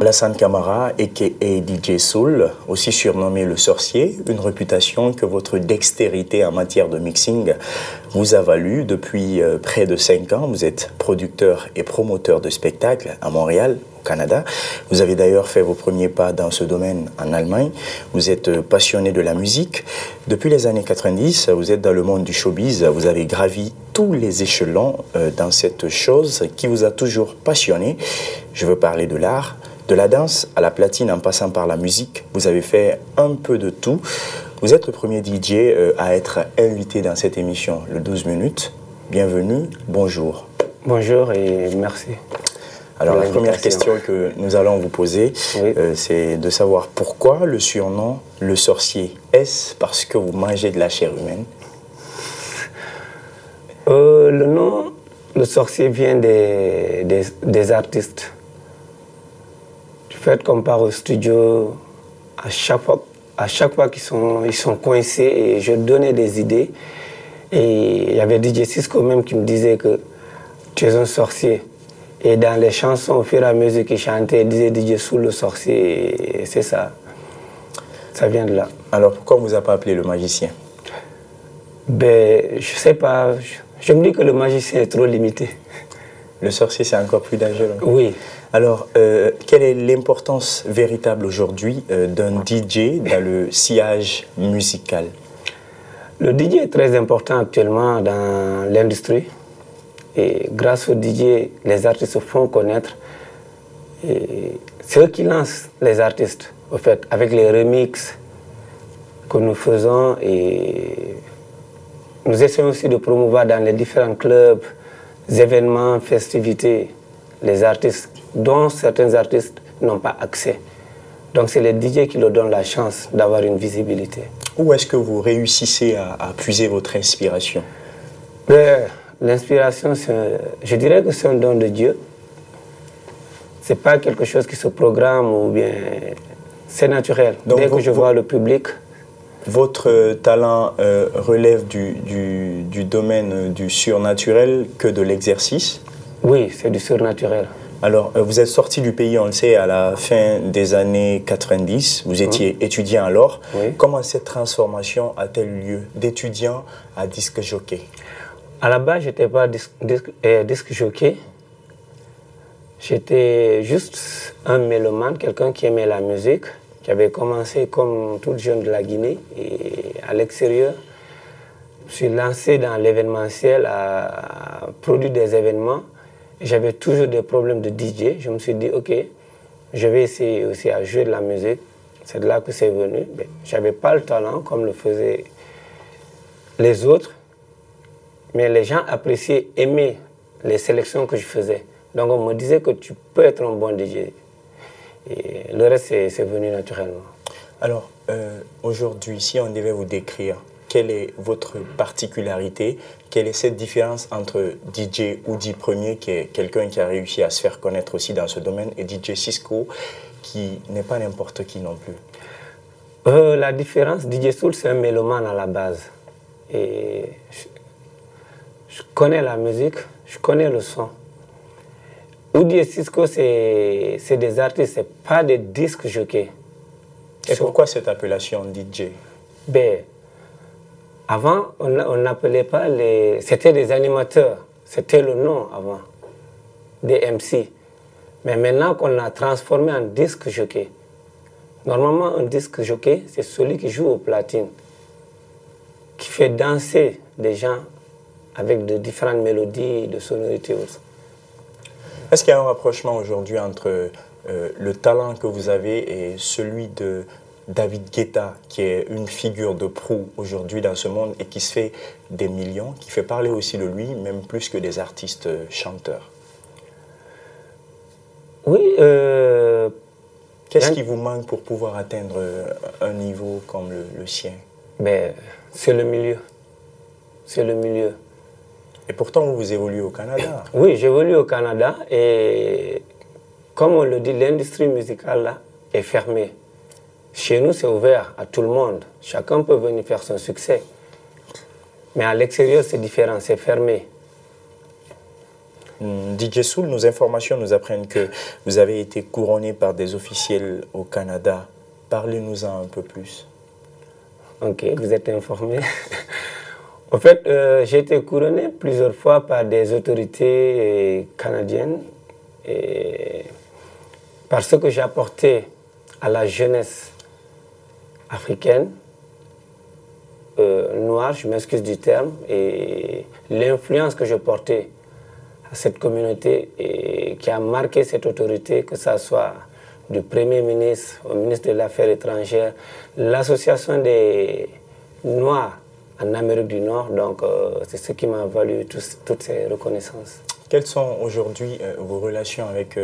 Alassane Camara, aka DJ Soul, aussi surnommé le sorcier, une réputation que votre dextérité en matière de mixing vous a valu depuis près de 5 ans. Vous êtes producteur et promoteur de spectacles à Montréal, au Canada. Vous avez d'ailleurs fait vos premiers pas dans ce domaine en Allemagne. Vous êtes passionné de la musique. Depuis les années 90, vous êtes dans le monde du showbiz. Vous avez gravi tous les échelons dans cette chose qui vous a toujours passionné. Je veux parler de l'art. De la danse à la platine en passant par la musique, vous avez fait un peu de tout. Vous êtes le premier DJ à être invité dans cette émission, le 12 minutes. Bienvenue, bonjour. Bonjour et merci. Alors la première question que nous allons vous poser, oui, c'est de savoir pourquoi le surnom le sorcier. Est-ce parce que vous mangez de la chair humaine? Le nom, le sorcier vient des artistes. Faites qu'on part au studio, à chaque fois qu'ils sont coincés, et je donnais des idées. Et il y avait DJ Cisco même qui me disait que tu es un sorcier. Et dans les chansons, au fur et à mesure qu'il chantait, il disait DJ Soul le sorcier. Et c'est ça. Ça vient de là. Alors pourquoi on ne vous a pas appelé le magicien? Ben, je sais pas. Je me dis que le magicien est trop limité. Le sorcier, c'est encore plus dangereux. Oui. Alors, quelle est l'importance véritable aujourd'hui d'un DJ dans le sillage musical? Le DJ est très important actuellement dans l'industrie. Et grâce au DJ, les artistes se font connaître. C'est eux qui lancent les artistes, au fait, avec les remixes que nous faisons. Et nous essayons aussi de promouvoir dans les différents clubs, événements, festivités, les artistes dont certains artistes n'ont pas accès. Donc c'est les DJ qui leur donnent la chance d'avoir une visibilité. Où est-ce que vous réussissez à puiser votre inspiration? L'inspiration, je dirais que c'est un don de Dieu. Ce n'est pas quelque chose qui se programme ou bien... C'est naturel. Donc dès que je vois le public... Votre talent relève du domaine du surnaturel que de l'exercice? Oui, c'est du surnaturel. Alors, vous êtes sorti du pays, on le sait, à la fin des années 90. Vous étiez étudiant alors. Oui. Comment cette transformation a-t-elle eu lieu d'étudiant à disque jockey? À la base, je n'étais pas disque jockey. J'étais juste un mélomane, quelqu'un qui aimait la musique, qui avait commencé comme tout jeune de la Guinée. Et à l'extérieur, je suis lancé dans l'événementiel à produire des événements. J'avais toujours des problèmes de DJ. Je me suis dit, OK, je vais essayer aussi à jouer de la musique. C'est de là que c'est venu. Je n'avais pas le talent comme le faisaient les autres. Mais les gens appréciaient, aimaient les sélections que je faisais. Donc on me disait que tu peux être un bon DJ. Et le reste, c'est venu naturellement. Alors, aujourd'hui, si on devait vous décrire, quelle est votre particularité? Quelle est cette différence entre DJ Oudi Premier, qui est quelqu'un qui a réussi à se faire connaître aussi dans ce domaine, et DJ Cisco, qui n'est pas n'importe qui non plus? La différence, DJ Soul, c'est un mélomane à la base. Et je connais la musique, je connais le son. Oudi et Cisco, c'est des artistes, ce n'est pas des disques jockeys. Et pourquoi cette appellation DJ? Avant, on n'appelait pas les... C'était des animateurs. C'était le nom avant. Des MC. Mais maintenant qu'on a transformé en disque jockey. Normalement, un disque jockey, c'est celui qui joue aux platines. Qui fait danser des gens avec de différentes mélodies, de sonorités aussi. Est-ce qu'il y a un rapprochement aujourd'hui entre le talent que vous avez et celui de David Guetta, qui est une figure de proue aujourd'hui dans ce monde et qui se fait des millions, qui fait parler aussi de lui, même plus que des artistes chanteurs? Oui. Qu'est-ce qui vous manque pour pouvoir atteindre un niveau comme le sien? C'est le milieu. C'est le milieu. Et pourtant, vous évoluez au Canada. Oui, j'évolue au Canada et comme on le dit, l'industrie musicale là est fermée. Chez nous, c'est ouvert à tout le monde. Chacun peut venir faire son succès. Mais à l'extérieur, c'est différent, c'est fermé. DJ Soul, nos informations nous apprennent que vous avez été couronné par des officiels au Canada. Parlez-nous-en un peu plus. Ok, vous êtes informé. En fait, j'ai été couronné plusieurs fois par des autorités canadiennes par ce que j'ai apporté à la jeunesse africaine, noire, je m'excuse du terme, et l'influence que je portais à cette communauté et qui a marqué cette autorité, que ce soit du Premier ministre au ministre de l'Affaires étrangères, l'association des Noirs en Amérique du Nord. Donc, c'est ce qui m'a valu toutes ces reconnaissances. Quelles sont aujourd'hui vos relations avec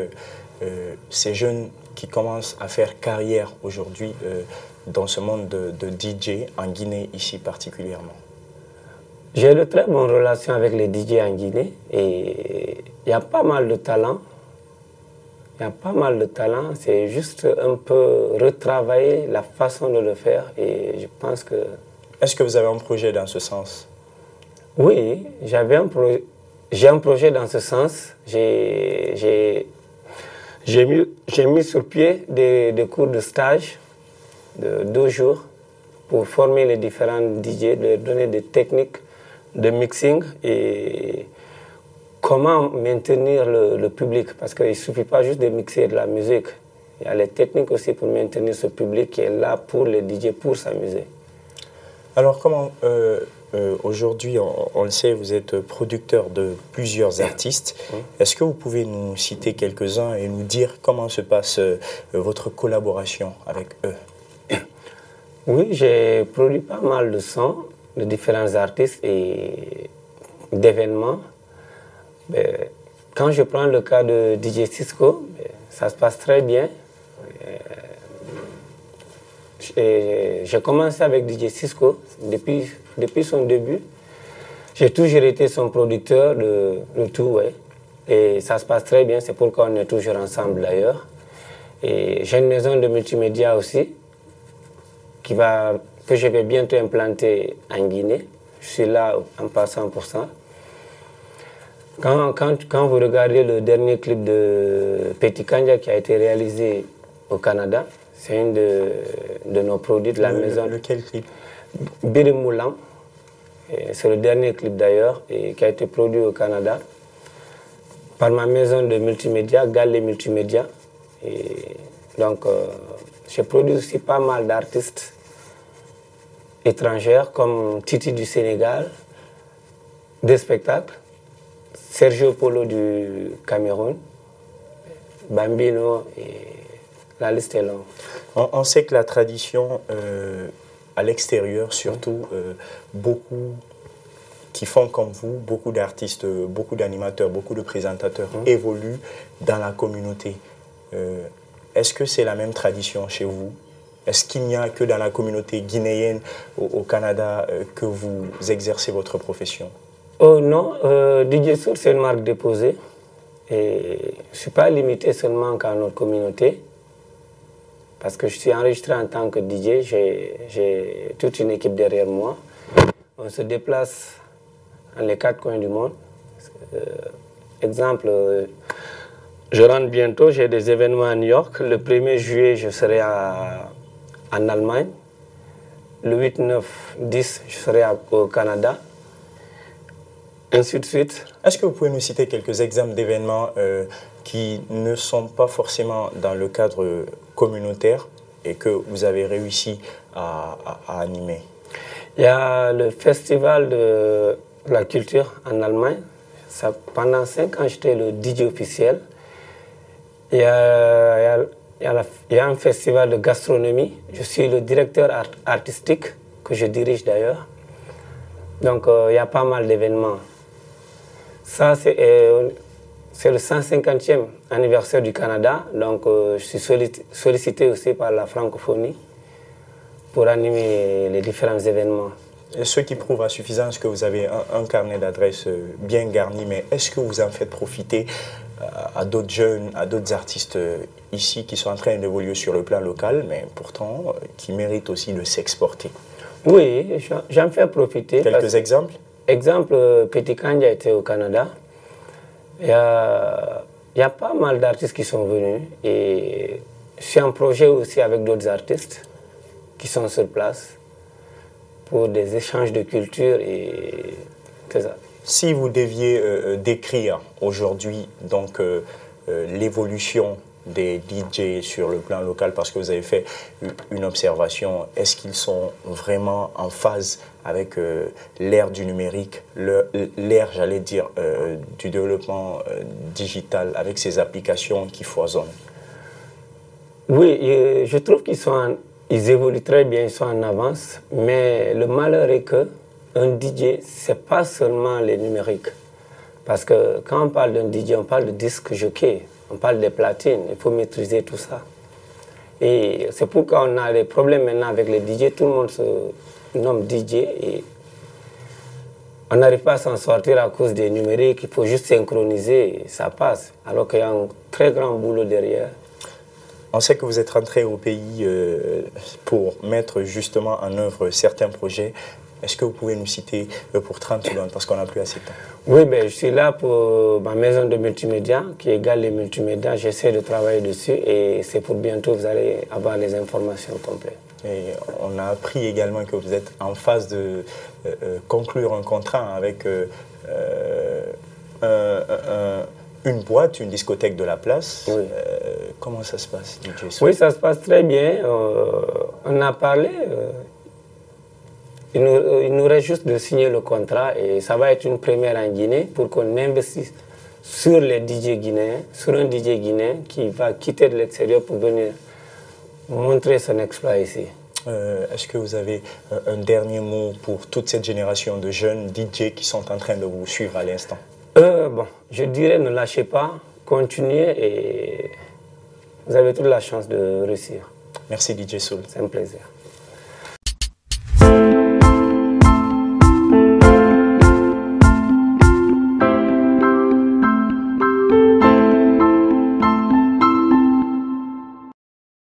ces jeunes qui commencent à faire carrière aujourd'hui dans ce monde de DJ en Guinée, ici particulièrement? J'ai de très bonnes relations avec les DJ en Guinée et il y a pas mal de talent. Il y a pas mal de talent, c'est juste un peu retravailler la façon de le faire et je pense que... Est-ce que vous avez un projet dans ce sens? Oui, j'ai un projet dans ce sens. J'ai mis sur pied des cours de stage de 2 jours pour former les différents DJ, leur donner des techniques de mixing et comment maintenir le public. Parce qu'il ne suffit pas juste de mixer de la musique. Il y a les techniques aussi pour maintenir ce public qui est là pour les DJ, pour s'amuser. Alors comment, aujourd'hui, on le sait, vous êtes producteur de plusieurs artistes. Est-ce que vous pouvez nous citer quelques-uns et nous dire comment se passe votre collaboration avec eux? Oui, j'ai produit pas mal de sons de différents artistes et d'événements. Quand je prends le cas de DJ Cisco, ça se passe très bien. J'ai commencé avec DJ Cisco depuis son début. J'ai toujours été son producteur de tout, ouais. Et ça se passe très bien, c'est pourquoi on est toujours ensemble d'ailleurs. Et j'ai une maison de multimédia aussi, que je vais bientôt implanter en Guinée. Je suis là en passant pour ça. Quand vous regardez le dernier clip de Petit Kanja qui a été réalisé au Canada, c'est une de nos produits de la maison. Lequel clip? Birimoulam. C'est le dernier clip d'ailleurs qui a été produit au Canada par ma maison de multimédia, Galé Multimédia. Et donc, j'ai produit aussi pas mal d'artistes étrangers comme Titi du Sénégal, des spectacles, Sergio Polo du Cameroun, Bambino, et la liste est longue. On sait que la tradition, à l'extérieur surtout, beaucoup qui font comme vous, beaucoup d'artistes, beaucoup d'animateurs, beaucoup de présentateurs évoluent dans la communauté. Est-ce que c'est la même tradition chez vous? Est-ce qu'il n'y a que dans la communauté guinéenne au Canada que vous exercez votre profession? Oh non, DJ Soul, c'est une marque déposée. Et je ne suis pas limité seulement qu'à notre communauté. Parce que je suis enregistré en tant que DJ, j'ai toute une équipe derrière moi. On se déplace dans les 4 coins du monde. Exemple, je rentre bientôt, j'ai des événements à New York. Le 1er juillet, je serai en Allemagne. Le 8, 9, 10, je serai au Canada. Ainsi de suite. Est-ce que vous pouvez nous citer quelques exemples d'événements qui ne sont pas forcément dans le cadre communautaire et que vous avez réussi à animer? Il y a le festival de la culture en Allemagne. Pendant 5 ans, j'étais le DJ officiel. Il y a un festival de gastronomie. Je suis le directeur artistique, que je dirige d'ailleurs. Donc, il y a pas mal d'événements. Ça, c'est le 150e anniversaire du Canada. Donc, je suis sollicité aussi par la francophonie pour animer les différents événements. Et ce qui prouve à suffisance que vous avez un carnet d'adresses bien garni, mais est-ce que vous en faites profiter à d'autres jeunes, à d'autres artistes ici qui sont en train d'évoluer sur le plan local, mais pourtant qui méritent aussi de s'exporter? Oui, j'en fais profiter. Quelques exemples? Exemple, Petit Kanja était au Canada. Il y a pas mal d'artistes qui sont venus et je suis en projet aussi avec d'autres artistes qui sont sur place pour des échanges de culture et c'est ça. Si vous deviez décrire aujourd'hui donc l'évolution des DJ sur le plan local, parce que vous avez fait une observation, est-ce qu'ils sont vraiment en phase avec l'ère du numérique, l'ère, j'allais dire, du développement digital, avec ces applications qui foisonnent? Oui, je trouve qu'ils évoluent très bien, ils sont en avance, mais le malheur est que un DJ, ce n'est pas seulement les numériques. Parce que quand on parle d'un DJ, on parle de disque jockey, on parle des platines, il faut maîtriser tout ça. Et c'est pourquoi on a des problèmes maintenant avec les DJ, tout le monde se nomme DJ et on n'arrive pas à s'en sortir à cause des numériques, il faut juste synchroniser et ça passe, alors qu'il y a un très grand boulot derrière. On sait que vous êtes rentré au pays pour mettre justement en œuvre certains projets. Est-ce que vous pouvez nous citer pour 30 secondes, parce qu'on n'a plus assez de temps? Oui, ben, je suis là pour ma maison de multimédia, qui égale les multimédias. J'essaie de travailler dessus et c'est pour bientôt, vous allez avoir les informations complètes. Et on a appris également que vous êtes en phase de conclure un contrat avec une boîte, une discothèque de la place. Oui. Comment ça se passe, DJ Soul? Oui, ça se passe très bien. On a parlé. Il nous reste juste de signer le contrat et ça va être une première en Guinée pour qu'on investisse sur les DJ guinéens, sur un DJ guinéen qui va quitter de l'extérieur pour venir montrer son exploit ici. Est-ce que vous avez un dernier mot pour toute cette génération de jeunes DJ qui sont en train de vous suivre à l'instant? Bon, je dirais ne lâchez pas, continuez et vous avez toute la chance de réussir. Merci DJ Soul. C'est un plaisir.